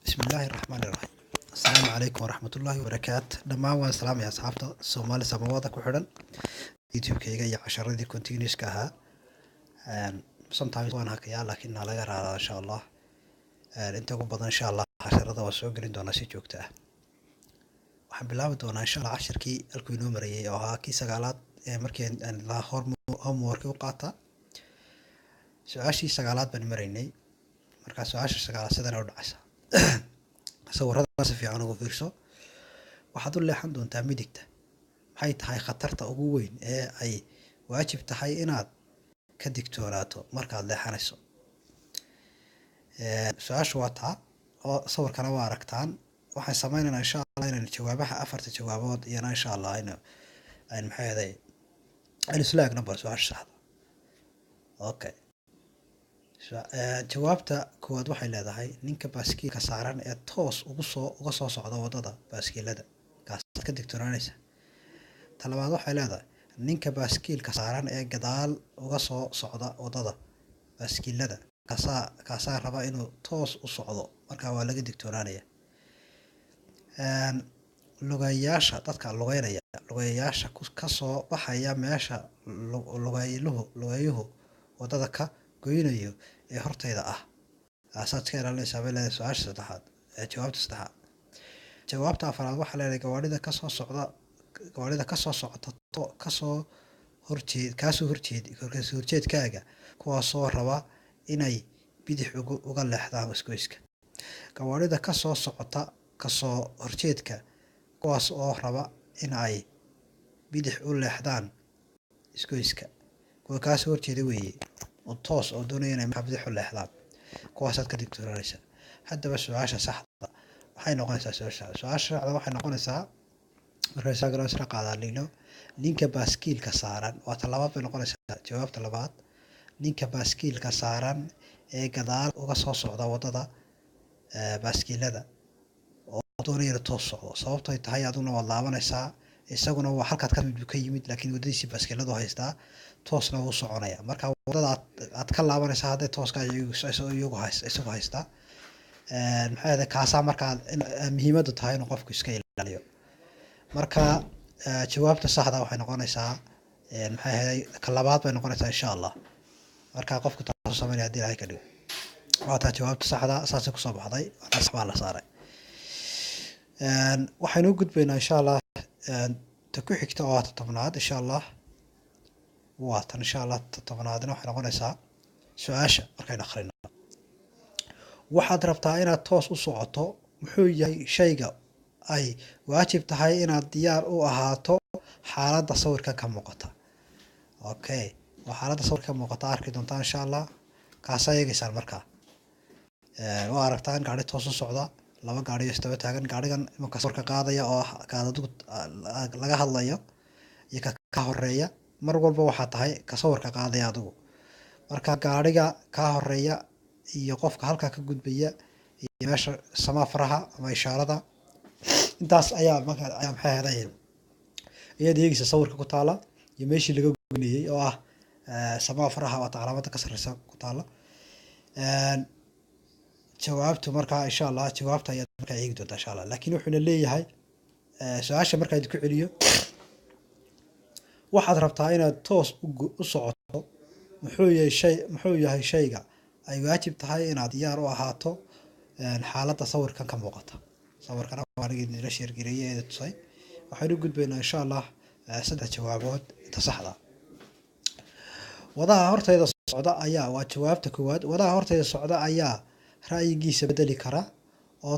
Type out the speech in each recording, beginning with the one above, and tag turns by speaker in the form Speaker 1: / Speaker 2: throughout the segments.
Speaker 1: بسم الله الرحمن الرحيم. السلام عليكم ورحمة الله وبركاته. دمان waan salaamaya asxaabta Soomaali samawada ku xidhan YouTube-kayga iyo casharadii continuous-ka ahaa. Sometimes waan hakayaa laakiin na laga raadaa insha Allah. Inta ugu badan insha Allah casharada waan soo gelin doonaa si joogto ah. Waxaan bilaabi doonaa insha Allah casharkii halkuu inoo marayay oo ahaa kii sagaalaad ee markii aan la homework u qaata. Su-aashii sagaalaad baan maraynay. Markaa su-aasha sagaalaad sidan u dhacaysa. sawirada si fiican ugu fiirso. waxaad u leexan doontaa midigta. maxay tahay khatarta ugu weyn ee ay waajib tahay inaad ka digtoonaato markaad leexanayso? su-aashu waa taa oo sawirkana waa aragtaan. waxaan sameynaynaa insha Allah inaan jawaabaha afarta jawaabood iyana insha Allah aan maxay ahayd aan isla eegno bal su-aasha saxda. Okay. jawaabta koowaad waxay leedahay ninka baaskiilka saaran ee toos uga soo socda wadada baaskiilada kaas ka digtoonaanaysa. talabaad waxay leedahay ninka baaskiilka saaran ee gadaal uga soo socda wadada baaskiilada kaasaa raba inuu toos u socdo markaa waa laga digtoonaanaya. lugayaasha dadka lugayaasha ka soo baxaya meesha lugayuhu wadada ka goynayo ee horteyda ah asaad ka ilaalinaysaa bay leedahay su-aasha saddexaad. jawaabta saddexaad. jawaabta afraad waxaa leedahay gawaarida kasoo socota kasoo horjeedkaaga kuwaasoo raba inay bidix uga leexdaan isgoyska. gawaarida kasoo socota kasoo horjeedka kuwaas oo raba in ay bidix u leexdaan isgoyska. kuwa kaasoo horjeeda weeye oo toos oo doonaya inay bidix u leexdaan kuwaasaad ka digtoonaanaysa. haddaba su-aasha saxda waxay noqonaysaa su-aasha saxda waxay noqonaysaa markay saagro isla qaadaalino ninka baaskiilka saaran waa talabaad bay noqonaysaa. jawaabta labaad ninka baaskiilka saaran ee gadaal uga soo socda wadada baaskiilada oo doonaya inuu toos socdo sababtay tahay aduna waad laabanaysaa isaguna waa halkaad ka yimid laakiin wadadiisii baaskiiladu haystaa toosna wuu soconaya. marka wadada aad ka laabanaysaa hadday tooska isagu haystaa maxay ahayd kaasaa markaa muhiimadu tahay inuu qofku iska ilaaliyo. marka jawaabta saxda waxay noqonaysaa maxay ahayd ka labaad bay noqonaysaa insha Allah. marka qofku taasoo sameynaya haddii Ilaahay ka dhigo waa taa jawaabta saxda saasay kusoo baxday sax baa la saaray. waxaynu u gudbaynaa insha Allah ta ku xigta oo ah tobnaad insha Allah. waa tan insha Allah tobnaadna waxay noqonaysaa su-aasha markaynu akhrino. waxaad rabtaa inaad toos u socoto muxuu yahay shayga ay waajib tahay inaad diyaar u ahaato xaaladda sawirka ka muuqata. okay waa xaaladda sawirka ka muuqata arki doontaa insha Allah. kaasaa eegaysaan markaa waa aragtaan gaari toos u socda laba gaari istaba taagan gaarigan imanka sawirka qaadaya oo qaadadu laga hadlayo iyo ka horeeya mar walba waxaa tahay ka sawirka qaadaya adigu. marka gaariga ka horeeya iyo qofka halka ka gudbaya iyo meesha samaafaraha ama ishaarada intaas ayaa maxay ahayd iyada eegaysa sawirka ku taala iyo meeshii laga goynayay oo ah samaafaraha waa calaamada ka sarreysa ku taala. jawaabtu markaa insha Allah jawaabta ayaad markaa eegi doontaa insha Allah. laakiin wuxuuna leeyahay su-aasha markaa idinku celiyo waxaad rabtaa inaad toos u socoto muxuu yahay shayga ay waajib tahay inaad diyaar u ahaato xaaladda sawirkan ka muuqata. sawirkana waanigii la sheergareeyay ee tusay. waxaynu gudbaynaa insha Allah saddex jawaabood inta saxda. wadaha horteyda socda ayaa waa jawaabta koowaad. wadaha horteyda socda ayaa ra'yigiisa bedeli kara oo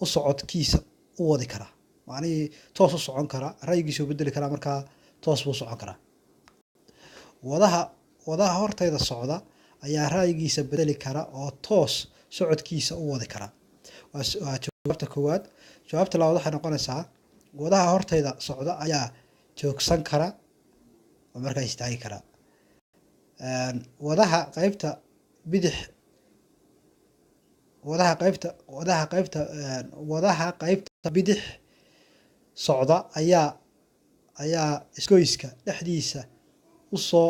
Speaker 1: u socodkiisa u wadi kara. macnihii toos u socon kara ra'yigiisa u bedeli kara markaa toos buu socon karaa. wadaha horteyda socda ayaa ra'yigiisa bedeli kara oo toos socodkiisa u wadi kara. waa jawaabta koowaad. jawaabta labaad waxay noqonaysaa wadaha horteyda socda ayaa joogsan kara oo markaa istaagi kara. wadaha qaybta bidix socda ayaa isgoyska dhexdiisa u soo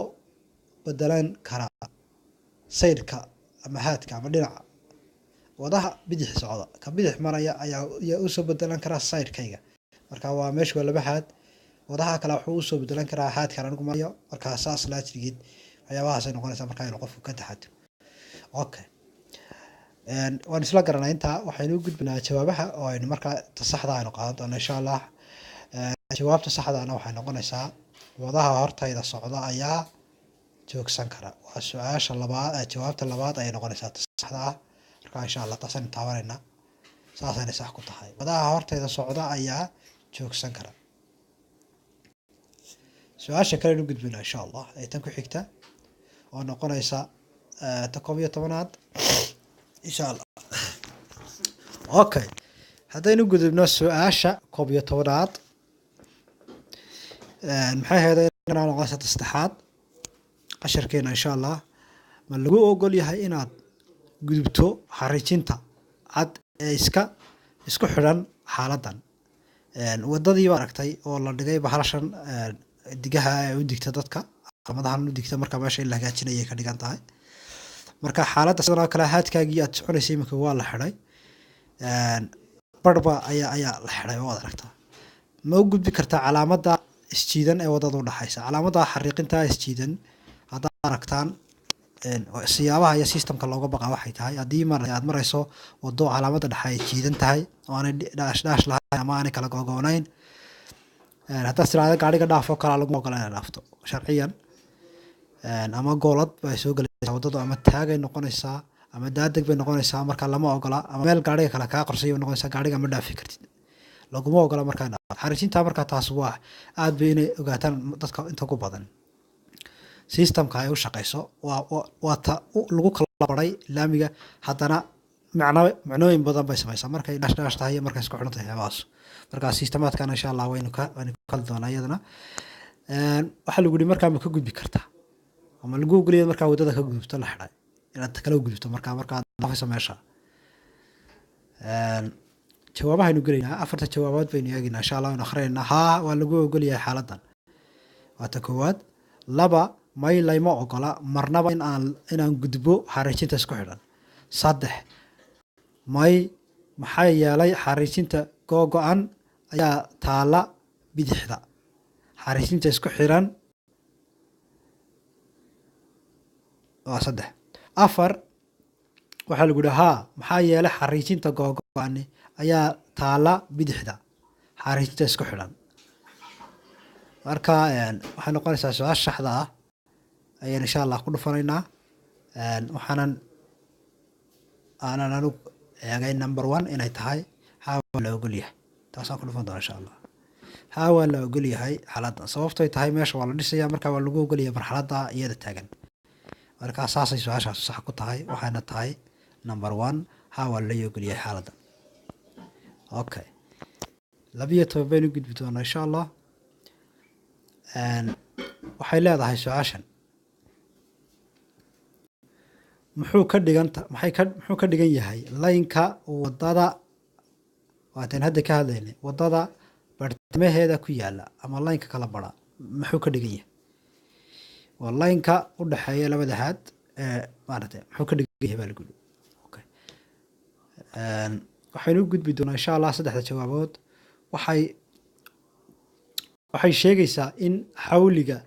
Speaker 1: bedelan kara sayrka ama haadka ama dhinaca wadaha bidix socda ka bidix maraya ayaa usoo bedelan karaa sidekayga marka waa meesha waa laba haad wadaha kale wuxuu usoo bedelan karaa haadkan anigu marayo markaa saas laajrigeed waxyaabahaas ay noqonaysaa markaa inuu qofku ka taxadiro okay waan isla garanay intaa waxaynu u gudbinaa jawaabaha oo aynu markaa saxda aynu qaadan doono insha allah jawaabta saxdaana waxay noqonaysaa wadaha hortayda socda ayaa joogsan kara waa su-aasha labaad jawaabta labaad ayay noqonaysaa saxda ah markaa insha allah taasaynu taabanayna saasayna sax ku tahay wadaha hortayda socda ayaa joogsan kara su-aasha kale aynu gudbinaa insha allah ee tan ku xigta oo noqonaysa ta 11aad insha allah okay haddaynu gudubno su-aasha 11aad maxay ahayd noqonaysa saddexaad casharkeena insha allah ma lagu ogol yahay inaad gudubto xariijinta cad ee isku xidhan xaaladan wadadii baa aragtay oo la dhigay bahalashan digaha ee u digta dadka qamadahan u digta marka meesha in la hagaajinayay ka dhigan tahay marka xaaladda sidoo kale haadkaagii aad soconaysay imika waa la xidhay barba ayaa la xidhay oo aragtaa ma u gudbi kartaa calaamadda isjiidan ee wadada u dhaxaysa calaamadda xariiqinta isjiidan haddaad aragtaan siyaabaha iyo systemka looga baqa waxay tahay haddii aad marayso wado calaamadda dhexe ay jiidan tahay oo aanay dhaash lahayn ama aanay kala googoonayn haddaad tiraahdo gaariga dhaafo kalaa lagu ogola inaad dhaafto sharciyan ama goolad bay soo gelaysaa wadadu ama taagay noqonaysaa ama daadeg bay noqonaysaa marka lama ogola ama meel gaariga kale kaa qorsay bay noqonaysaa gaariga ma dhaafi kartid laguma ogola markaa dhaafto xariijinta markaa taas waa aad bay inay ogaataan dadka inta ku badan systemka ay u shaqeyso waa ta lagu kala baray laamiga haddana macnooyin badan bay samaysaa markay dhaash tahay iyo markay isku xidhan tahay waxaas markaa systemaadkan insha allah waynu kala doonaa iyadana waxaa lagu yidhi markaa ma ka gudbi kartaa ama lagu ogoliyay markaa wadada ka gudubto la xidhay inaad kala gudubto markaad dhaafayso meesha jawaabahaynu gelaynaa afarta jawaabood baynu eegaynaa insha allah waynu akhriyaynaa haa waa lagu ogolyahay xaaladan waa ta koowaad laba may layma ogola marnaba inaan gudbo xariijinta isku xidhan saddex may maxaa yeelay xariijinta googo-an ayaa taala bidixda xariijinta isku xidhan waa saddex afar waxaa lagu yihi haa maxaa yeelay xariijinta googo-ani ayaa taala bidixda xariijinta isku xidhan marka waxay noqonaysaa su-aasha saxda ah ayaan insha allah ku dhufanaynaa waxaanan anigu eegay number 1 inay tahay haa waa la ogol yahay taasaan ku dhufan doona insha allah haa waa la ogol yahay xaaladdan sababtoy tahay meesha waa la dhisaya marka waa lagu ogol yahay marxaladda iyada taagan marka saasay su-aashaas sax ku tahay waxayna tahay number 1 haa waa la ogol yahay xaaladdan okay 12 baynu gudbi doonaa insha allah waxay leedahay su-aashan muxuu ka dhigan yahay laynka wadada waataan hadda ka hadlaynay wadada bartamaheeda ku yaala ama laynka kala bara muxuu ka dhigan yahay waa laynka u dhaxeeya labada haad maaragtay muxuu ka dhigan yahay baa lagu yidhi okay waxaynu u gudbi doonaa insha allah saddexda jawaabood waxay sheegaysaa in xawliga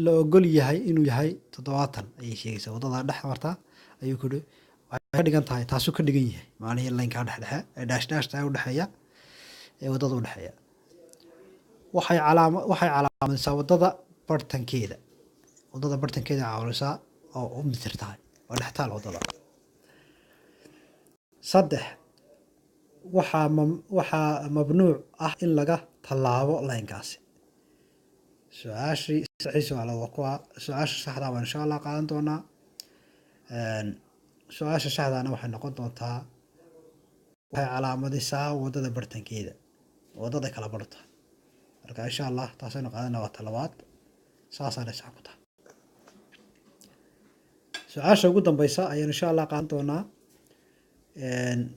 Speaker 1: la ogol yahay inuu yahay 70 ayay sheegaysaa wadada dhex marta ayuu ku waxay ka dhigan tahay taasuu ka dhigan yahay macnihii laynka dhexdhexe ee dhaash u dhexeeya ee wadada u dhexeeya waxay calaamadaysaa wadada bartankeeda caawisaa oo u mitir tahay oo dhextaal wadada saddex waxaa mamnuuc ah in laga tallaabo laynkaasi su-aashii waa kuwa su-aasha saxda baan insha allah qaadan doonaa su-aasha saxdaana waxay noqon doontaa waxay calaamadaysaa wadada bartankeeda wadada kala barta marka insha allah taasaynu qaadana waa talabaad saasaana sax ku tahay su-aasha ugu dambeysa ayaan insha allah qaadan doonaa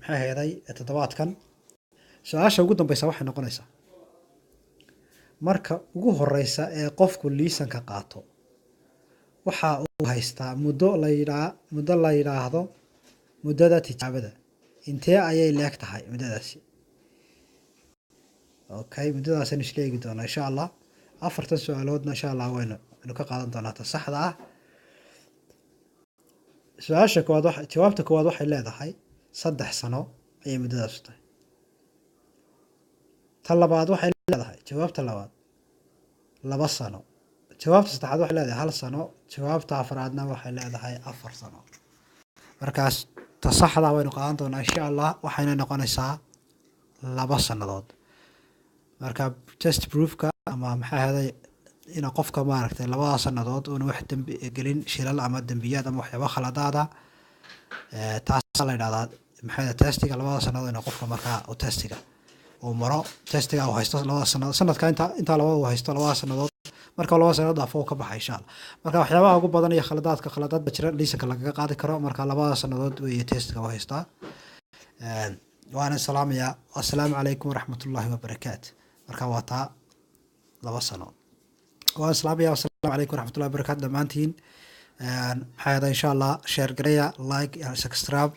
Speaker 1: maxay heeday toddobaadkan su-aasha ugu dambeysa waxay noqonaysaa marka ugu horeysa ee qofku liisanka qaato waxa uu haystaa muddo la yidhaahdo muddada tijaabada. Intee ayay leeg tahay muddadaasi? Okay, muddadaasaynu isla eegi doonaa insha allah. Afartan su-aaloodna insha allah waynu ka qaadan doonaa ta saxda ah. Su-aasha koowaad jawaabta koowaad waxay leedahay 3 sano ayay muddadaas tahay. Ta labaad waxay leedahay jawaabta labaad 2 sano. jawaabta saddexaad waxay leedahay 1 sano. jawaabta afraadna waxay leedahay 4 sano. markaas ta saxda waynu qaadan doonaa insha allah, waxayna noqonaysaa 2 sannadood. marka test proofka ama maxaa ahaday in qofka maaragtay 2 sannadood uuna wax dambi gelin shilal ama dambiyaad ama waxyaabo khaladaada taas la yiraahdaa maxaa testiga 2 sannadood in qofka markaa uu testiga uu maro testiga uu haysto 2 sannadood sanadka inta 2 uu haysto 2 sannadood marka 2 sannadood afoo ka baxay insha Allah. marka waxyaabaha ugu badan iyo khaladaad ba jira liisanka lagaga qaadi karo marka 2 sannadood weeye testiga uu haystaa. waana salaamaya. assalaamu calaykum waraxmatullaahi wabarakaatu. marka waa taa 2 sano. waan salaamaya. assalaamu calaykum waraxmatullaahi wabarakaatu dhammaantiin. maxaa yeelay insha Allah share gareeya, like and subscribe.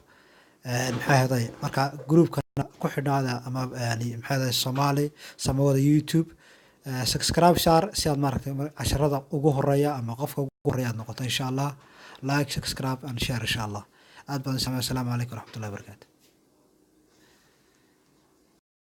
Speaker 1: maxaa yeelay marka groupka ku xidhnaada ama maxaa yeelay Somali samawada YouTube subscribe share si aad maaragtay casharada ugu horeeya ama qofka ugu horeeya aad noqoto insha Allah. like subscribe and share insha Allah. aad baan salaamay. assalaamu calaykum waraxmatullaahi wabarakaatu.